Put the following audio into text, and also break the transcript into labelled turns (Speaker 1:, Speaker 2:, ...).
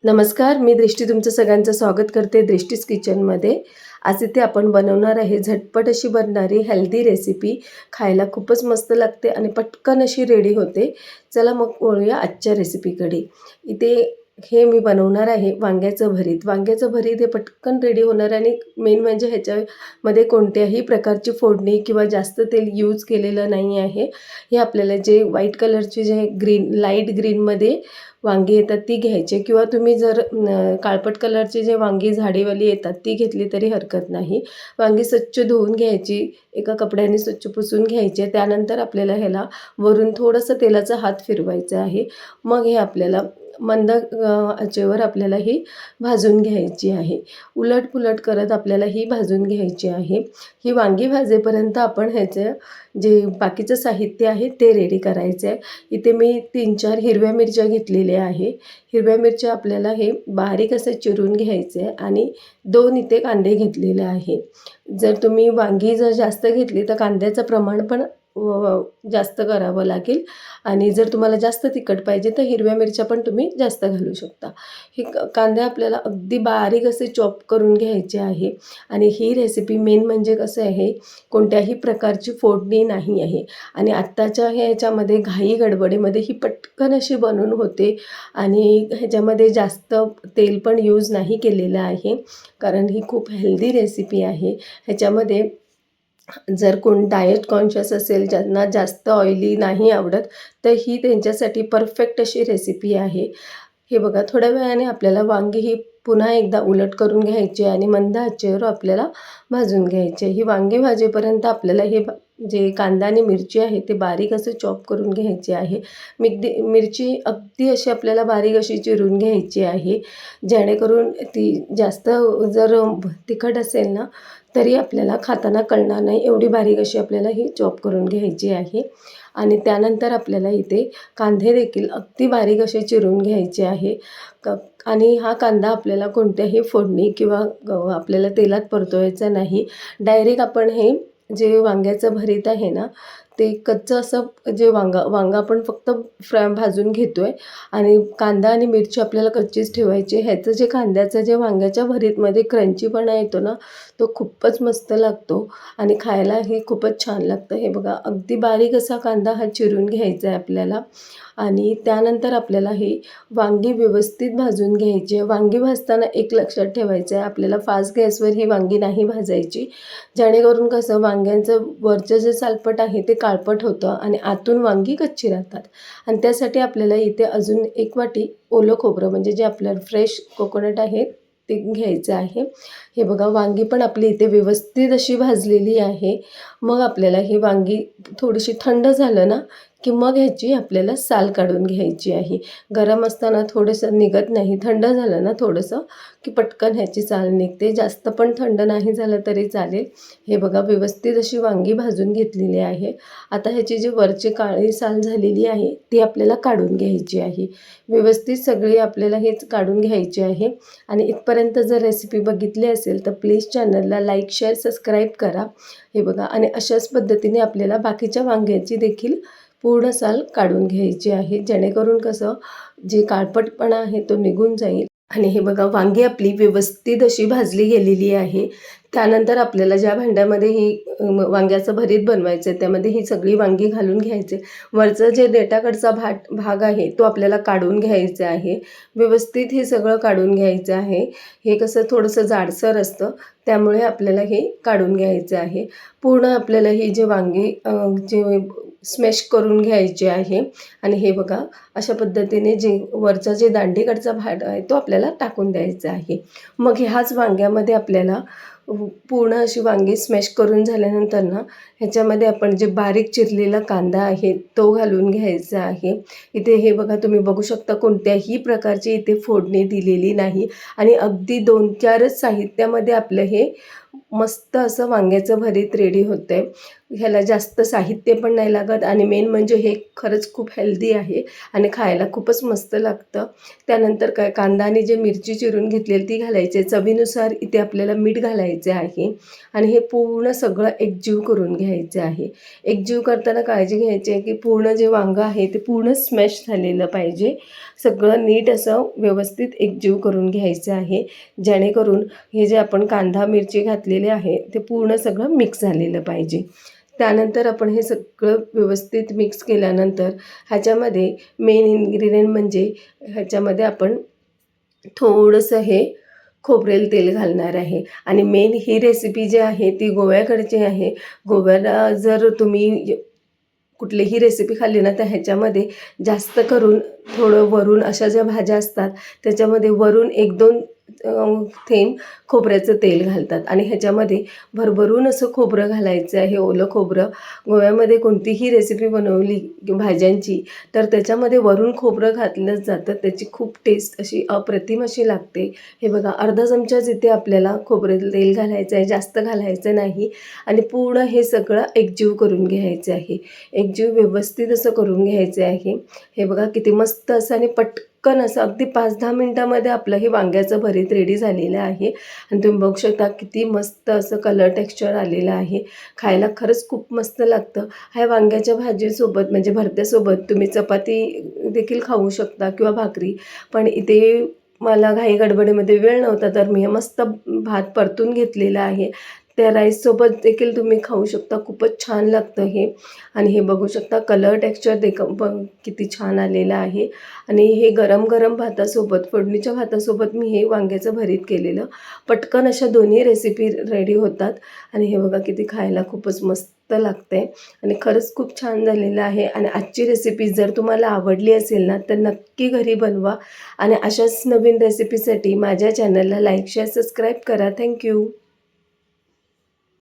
Speaker 1: नमस्कार, मी दृष्टी तुमचं सगळ्यांचं स्वागत करते दृष्टीज किचनमध्ये. आज इथे आपण बनवणार आहे झटपट अशी बनणारी हेल्दी रेसिपी. खायला खूपच मस्त लागते आणि पटकन अशी रेडी होते. चला मग वळूया आजच्या रेसिपीकडे. इथे हे मी बनवणार आहे वांग्याचं भरीत. वांग्याचं भरीत हे पटकन रेडी होणार आणि मेन म्हणजे ह्याच्यामध्ये कोणत्याही प्रकारची फोडणी किंवा जास्त तेल यूज केलेलं नाही आहे. हे आपल्याला जे व्हाईट कलरचे जे लाईट ग्रीनमध्ये वांगी येतात ती घ्यायची किंवा तुम्ही जर काळपट कलरचे जे वांगी झाडीवाली येतात ती घेतली तरी हरकत नाही. वांगी स्वच्छ धुवून घ्यायची, एका कपड्याने स्वच्छ पुसून घ्यायचे. त्यानंतर आपल्याला ह्याला वरून थोडंसं तेलाचा हात फिरवायचा आहे. मग हे आपल्याला मंद आचेवर आपल्याला ही भाजून घ्यायची आहे. उलटपुलट करत आपल्याला ही भाजून घ्यायची आहे. ही वांगी भाजेपर्यंत आपण ह्याचं जे बाकीचं साहित्य आहे ते रेडी करायचं आहे. इथे मी 3-4 हिरव्या मिरच्या घेतलेल्या आहे. हिरव्या मिरच्या आपल्याला हे बारीक असं चिरून घ्यायचं आहे आणि 2 इथे कांदे घेतलेले आहे. जर तुम्ही वांगी जास्त घेतली तर कांद्याचं प्रमाण पण जास्त करावं लागेल आणि जर तुम्हाला जास्त तिखट पाहिजे तर हिरव्या मिरच्या पण तुम्ही जास्त घालू शकता. हे कांदे आपल्याला अगदी बारीक असे चॉप करून घ्यायचे आहे आणि ही रेसिपी मेन म्हणजे कसं आहे, कोणत्याही प्रकारची फोडणी नाही आहे आणि आत्ताच्या ह्याच्यामध्ये घाई गडबडीमध्ये ही पटकन अशी बनवून होते आणि ह्याच्यामध्ये जास्त तेल पण यूज नाही केलेलं आहे, कारण ही खूप हेल्दी रेसिपी आहे. ह्याच्यामध्ये जर कोण डाएट कॉन्शियस असेल, ज्यांना जास्त ऑइली नाही आवडत, तर ही त्यांच्यासाठी परफेक्ट अशी रेसिपी आहे. हे बघा, थोड्या वेळाने आपल्याला वांगी ही पुन्हा एकदा उलट करून घ्यायची आणि मंद आचेवर आपल्याला भाजून घ्यायचे. ही वांगी भाजेपर्यंत आपल्याला हे जे कांदा आणि मिरची आहे ते बारीक असं चॉप करून घ्यायचे आहे. मिरची अगदी अशी आपल्याला बारीक अशी चिरून घ्यायची आहे, जेणेकरून ती जास्त जर तिखट असेल ना तरी आपल्याला खाताना कळणार नाही, एवढी बारीक अशी आपल्याला ही चॉप करून घ्यायची आहे. आणि त्यानंतर आपल्याला इथे कांदे देखील अगदी बारीक असे चिरून घ्यायचे आहे. आणि हा कांदा आपल्याला कोणत्याही फोडणी किंवा आपल्याला तेलात परतवायचा नाही. डायरेक्ट आपण हे जे वांग्याचं भरीत आहे ना, ते कच्चं असं जे वांगं आपण फक्त भाजून घेतो आहे आणि कांदा आणि मिरची आपल्याला कच्चीच ठेवायची. ह्याचं जे कांद्याचं जे वांग्याच्या भरीतमध्ये क्रंचीपणा येतो ना, तो खूपच मस्त लागतो आणि खायलाही खूपच छान लागतं. हे बघा, अगदी बारीक असा कांदा हा चिरून घ्यायचा आहे आपल्याला आणि त्यानंतर आपल्याला ही वांगी व्यवस्थित भाजून घ्यायची आहे. वांगी भाजताना एक लक्षात ठेवायचं आहे, आपल्याला फास्ट गॅसवर ही वांगी नाही भाजायची, जेणेकरून कसं वांग्यांचं वरचं जे सालपट आहे ते काळपट होतं आणि आतून वांगी कच्ची राहतात. आणि त्यासाठी आपल्याला इथे अजून 1 वाटी ओलं खोबरं म्हणजे जे आपलं फ्रेश कोकोनट आहे ते घ्यायचं आहे. हे बघा, वांगी पण आपली इथे व्यवस्थित अशी भाजलेली आहे. मग आपल्याला ही वांगी थोडीशी थंड झालं ना की मग ह्याची आपल्याला साल काढून घ्यायची आहे. गरम असताना थोडंसं निघत नाही, थंड झालं ना थोडंसं की पटकन ह्याची साल निघते. जास्त पण थंड नाही झालं तरी चालेल. हे बघा, व्यवस्थित अशी वांगी भाजून घेतलेली आहे. आता ह्याची जी वरची काळी साल झालेली आहे ती आपल्याला काढून घ्यायची आहे. व्यवस्थित सगळी आपल्याला हेच काढून घ्यायची आहे. आणि इथपर्यंत जर रेसिपी बघितली असेल तर प्लीज चॅनलला लाईक, शेअर, सबस्क्राईब करा. हे बघा, आणि अशाच पद्धतीने आपल्याला बाकीच्या वांग्याची देखील पूर्ण साल काढून घ्यायची आहे, जेणेकरून कसं जे काळपटपणा आहे तो निघून जाईल. आणि हे बघा, वांगी आपली व्यवस्थित अशी भाजली गेलेली आहे. त्यानंतर आपल्याला ज्या भांड्यामध्ये ही वांग्याचं भरीत बनवायचं आहे त्यामध्ये ही सगळी वांगी घालून घ्यायचे. वरचं जे देठाकडचा भाग आहे तो आपल्याला काढून घ्यायचा आहे. व्यवस्थित हे सगळं काढून घ्यायचं आहे. हे कसं थोडंसं जाडसर असतं, त्यामुळे आपल्याला हे काढून घ्यायचं आहे. पूर्ण आपल्याला ही जे वांगी जे स्मॅश करून घ्यायचे आहे. आणि हे बघा, अशा पद्धतीने जे वरचा जे दांडीकडचा भाग आहे तो आपल्याला टाकून द्यायचा आहे. मग ह्याच वांग्यामध्ये आपल्याला पूर्ण अशी वांगी स्मॅश करून झाल्यानंतर ना ह्याच्यामध्ये आपण जे बारीक चिरलेला कांदा आहे तो घालून घ्यायचा आहे. इथे हे बघा, तुम्ही बघू शकता कोणत्याही प्रकारची इथे फोडणी दिलेली नाही आणि अगदी 2-4च साहित्यामध्ये आपलं हे मस्त असं वांग्याचं भरीत रेडी होतं आहे. ह्याला जास्त साहित्य पण नाही लागत आणि मेन म्हणजे हे खरंच खूप हेल्दी आहे आणि खायला खूपच मस्त लागतं. त्यानंतर काय कांदा आणि जे मिरची चिरून घेतलेली ती घालायची. चवीनुसार इथे आपल्याला मीठ घालायचे आहे आणि हे पूर्ण सगळं एकजीव करून घ्यायचे आहे. एकजीव करताना काळजी घ्यायची आहे की पूर्ण जे वांगं आहे ते पूर्ण स्मॅश झालेलं पाहिजे. सगळं नीट असं व्यवस्थित एकजीव करून घ्यायचं आहे, जेणेकरून हे जे आपण कांदा मिरची घातलेले आहे ते पूर्ण सगळं मिक्स झालेलं पाहिजे. त्यानंतर आपण हे सगळं व्यवस्थित मिक्स केल्यानंतर ह्याच्यामध्ये मेन इन्ग्रेडियंट म्हणजे ह्याच्यामध्ये आपण थोडंसं हे खोबरेल तेल घालणार आहे आणि मेन ही रेसिपी जी आहे ती गोव्याकडची आहे. गोव्याला जर तुम्ही कुठलीही रेसिपी खाल्ली ना तर ह्याच्यामध्ये जास्त करून थोडं वरून अशा ज्या भाज्या असतात त्याच्यामध्ये वरून 1-2 थेंब खोबऱ्याचं तेल घालतात आणि ह्याच्यामध्ये भरभरून असं खोबरं घालायचं आहे, ओलं खोबरं. गोव्यामध्ये कोणतीही रेसिपी बनवली भाज्यांची तर त्याच्यामध्ये वरून खोबरं घातलं जातं. त्याची खूप टेस्ट अशी अप्रतिम अशी लागते. हे बघा अर्धा चमचाच इथे आपल्याला खोबरेल तेल घालायचं आहे, जास्त घालायचं नाही आणि पूर्ण हे सगळं एकजीव करून घ्यायचं आहे. एकजीव व्यवस्थित असं करून घ्यायचं आहे. हे बघा किती मस्त असं आणि पटकन असं अगदी 5-10 मिनटामध्ये आपलं हे वांग्याचं भरीत रेडी झालेलं आहे आणि तुम्ही बघू शकता किती मस्त असं कलर टेक्स्चर आलेलं आहे. खायला खरंच खूप मस्त लागतं. ह्या वांग्याच्या भाजीसोबत म्हणजे भरत्यासोबत तुम्ही चपाती देखील खाऊ शकता किंवा भाकरी. पण इथे मला घाई गडबडीमध्ये वेळ नव्हता तर मी हे मस्त भात परतून घेतलेला आहे. त्या राईससोबत देखील तुम्ही खाऊ शकता. खूपच छान लागतं हे आणि हे बघू शकता कलर टेक्स्चर किती छान आलेलं आहे आणि हे गरम गरम भातासोबत फोडणीच्या भातासोबत मी हे वांग्याचं भरीत केलेलं. पटकन अशा दोन्ही रेसिपी रेडी होतात आणि हे बघा किती खायला खूपच मस्त लागते आणि खरंच खूप छान झालेलं आहे. आणि आजची रेसिपी जर तुम्हाला आवडली असेल ना तर नक्की घरी बनवा आणि अशाच नवीन रेसिपीसाठी माझ्या चॅनलला लाईक शेअर सबस्क्राईब करा. थँक्यू.